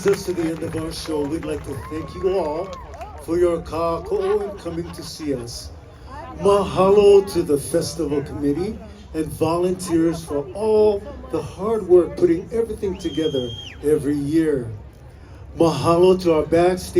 brings us to the end of our show. We'd like to thank you all for your kāko'o and coming to see us. Mahalo to the festival committee and volunteers for all the hard work putting everything together every year. Mahalo to our backstage